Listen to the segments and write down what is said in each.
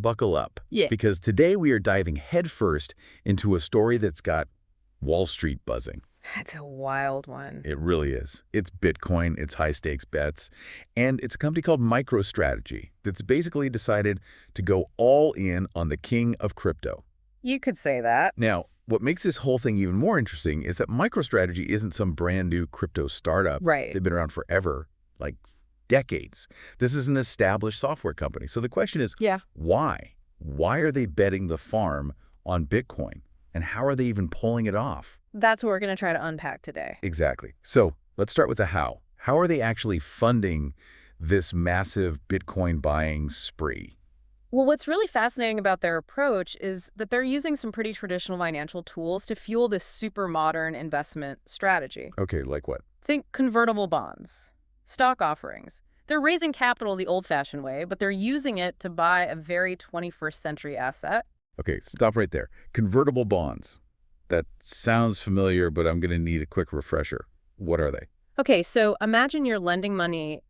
buckle up. Yeah. Because today we are diving headfirst into a story that's got Wall Street buzzing. That's a wild one. It really is. It's Bitcoin, it's high-stakes bets, and it's a company called MicroStrategy that's basically decided to go all in on the king of crypto. You could say that. Now, what makes this whole thing even more interesting is that MicroStrategy isn't some brand new crypto startup. Right. They've been around forever, like decades. This is an established software company. So the question is, Yeah. why? Why are they betting the farm on Bitcoin? And how are they even pulling it off? That's what we're going to try to unpack today. Exactly. So let's start with the how. How are they actually funding this massive Bitcoin buying spree? Well, what's really fascinating about their approach is that they're using some pretty traditional financial tools to fuel this super modern investment strategy. Okay, like what? Think convertible bonds, stock offerings. They're raising capital the old-fashioned way, but they're using it to buy a very 21st century asset. Okay, stop right there. Convertible bonds. That sounds familiar, but I'm going to need a quick refresher. What are they? Okay, so imagine you're lending money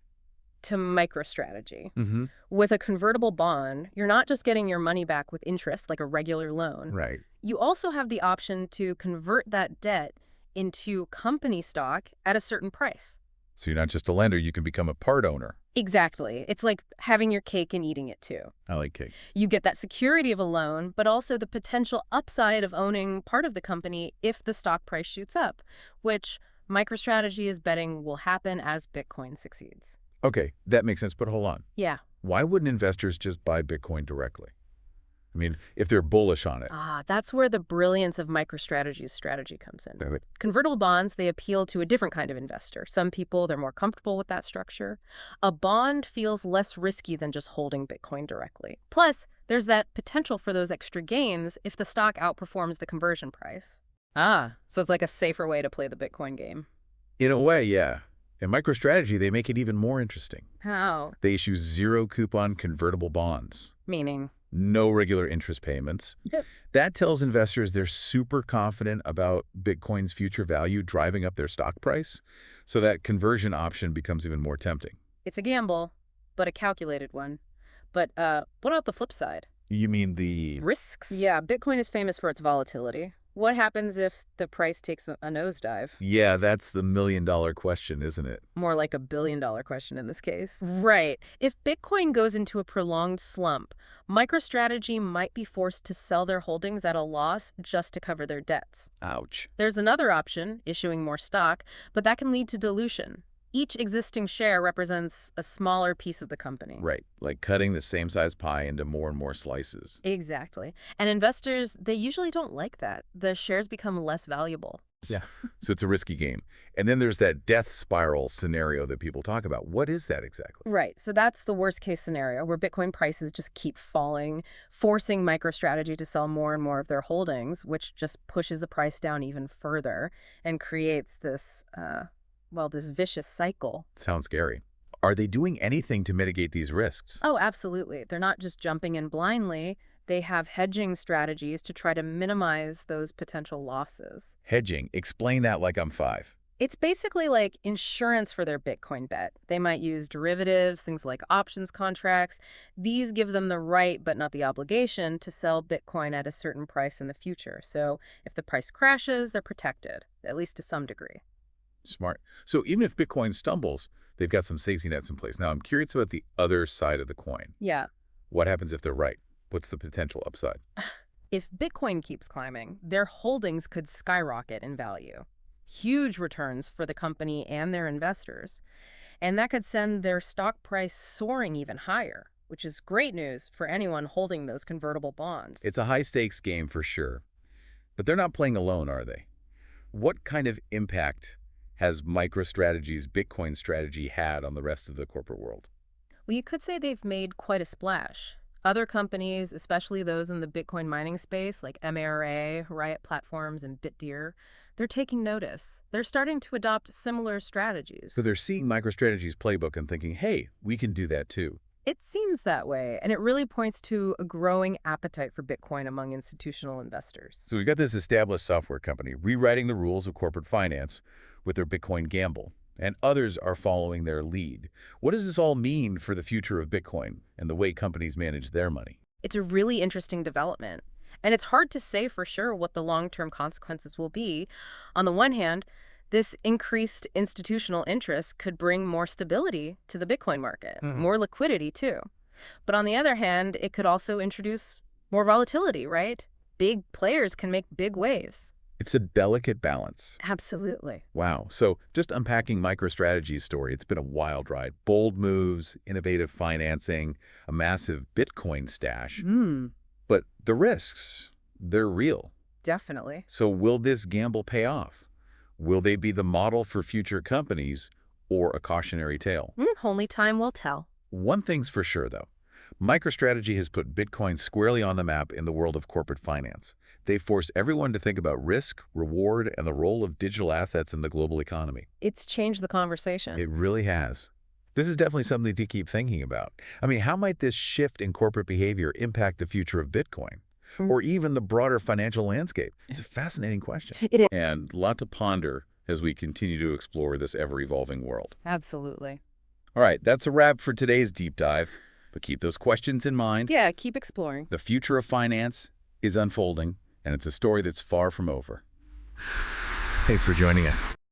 to MicroStrategy. Mm-hmm. With a convertible bond, you're not just getting your money back with interest like a regular loan. Right. You also have the option to convert that debt into company stock at a certain price. So you're not just a lender, you can become a part owner. Exactly. It's like having your cake and eating it too. I like cake. You get that security of a loan, but also the potential upside of owning part of the company if the stock price shoots up, which MicroStrategy is betting will happen as Bitcoin succeeds. Okay, that makes sense, but hold on. Yeah. Why wouldn't investors just buy Bitcoin directly? I mean, if they're bullish on it. That's where the brilliance of MicroStrategy's strategy comes in. Okay. Convertible bonds, they appeal to a different kind of investor. Some people, they're more comfortable with that structure. A bond feels less risky than just holding Bitcoin directly. Plus, there's that potential for those extra gains if the stock outperforms the conversion price. So it's like a safer way to play the Bitcoin game. In a way, yeah. In MicroStrategy, they make it even more interesting. How? They issue zero-coupon convertible bonds. Meaning? No regular interest payments. Yep. That tells investors they're super confident about Bitcoin's future value driving up their stock price, so that conversion option becomes even more tempting. It's a gamble, but a calculated one. But what about the flip side? You mean the Risks? Yeah, Bitcoin is famous for its volatility. What happens if the price takes a nosedive? Yeah, that's the million-dollar question, isn't it? More like a billion-dollar question in this case. Right. If Bitcoin goes into a prolonged slump, MicroStrategy might be forced to sell their holdings at a loss just to cover their debts. Ouch. There's another option, issuing more stock, but that can lead to dilution. Each existing share represents a smaller piece of the company. Right, like cutting the same size pie into more and more slices. Exactly. And investors, they usually don't like that. The shares become less valuable. Yeah, so it's a risky game. And then there's that death spiral scenario that people talk about. What is that exactly? Right. So that's the worst case scenario where Bitcoin prices just keep falling, forcing MicroStrategy to sell more and more of their holdings, which just pushes the price down even further and creates this, this vicious cycle. Sounds scary. Are they doing anything to mitigate these risks? Oh, absolutely. They're not just jumping in blindly. They have hedging strategies to try to minimize those potential losses. Hedging. Explain that like I'm 5. It's basically like insurance for their Bitcoin bet. They might use derivatives, things like options contracts. These give them the right, but not the obligation, to sell Bitcoin at a certain price in the future. So if the price crashes, they're protected, at least to some degree. Smart. So even if Bitcoin stumbles, they've got some safety nets in place. Now, I'm curious about the other side of the coin. Yeah. What happens if they're right? What's the potential upside? If Bitcoin keeps climbing, their holdings could skyrocket in value. Huge returns for the company and their investors. And that could send their stock price soaring even higher, which is great news for anyone holding those convertible bonds. It's a high-stakes game for sure. But they're not playing alone, are they? What kind of impact has MicroStrategy's Bitcoin strategy had on the rest of the corporate world? Well, you could say they've made quite a splash. Other companies, especially those in the Bitcoin mining space, like MARA, Riot Platforms, and BitDeer, they're taking notice. They're starting to adopt similar strategies. So they're seeing MicroStrategy's playbook and thinking, hey, we can do that too. It seems that way, and it really points to a growing appetite for Bitcoin among institutional investors. So we've got this established software company rewriting the rules of corporate finance with their Bitcoin gamble, and others are following their lead. What does this all mean for the future of Bitcoin and the way companies manage their money? It's a really interesting development. And it's hard to say for sure what the long-term consequences will be. On the one hand, this increased institutional interest could bring more stability to the Bitcoin market, more liquidity too. But on the other hand, it could also introduce more volatility, right? Big players can make big waves. It's a delicate balance. Absolutely. Wow. So just unpacking MicroStrategy's story, it's been a wild ride. Bold moves, innovative financing, a massive Bitcoin stash. But the risks, they're real. Definitely. So will this gamble pay off? Will they be the model for future companies or a cautionary tale? Only time will tell. One thing's for sure, though. MicroStrategy has put Bitcoin squarely on the map in the world of corporate finance. They force everyone to think about risk, reward, and the role of digital assets in the global economy. It's changed the conversation. It really has. This is definitely something to keep thinking about. I mean, how might this shift in corporate behavior impact the future of Bitcoin? Or even the broader financial landscape? It's a fascinating question. It is. And a lot to ponder as we continue to explore this ever-evolving world. Absolutely. All right, that's a wrap for today's deep dive. But keep those questions in mind. Yeah, keep exploring. The future of finance is unfolding, and it's a story that's far from over. Thanks for joining us.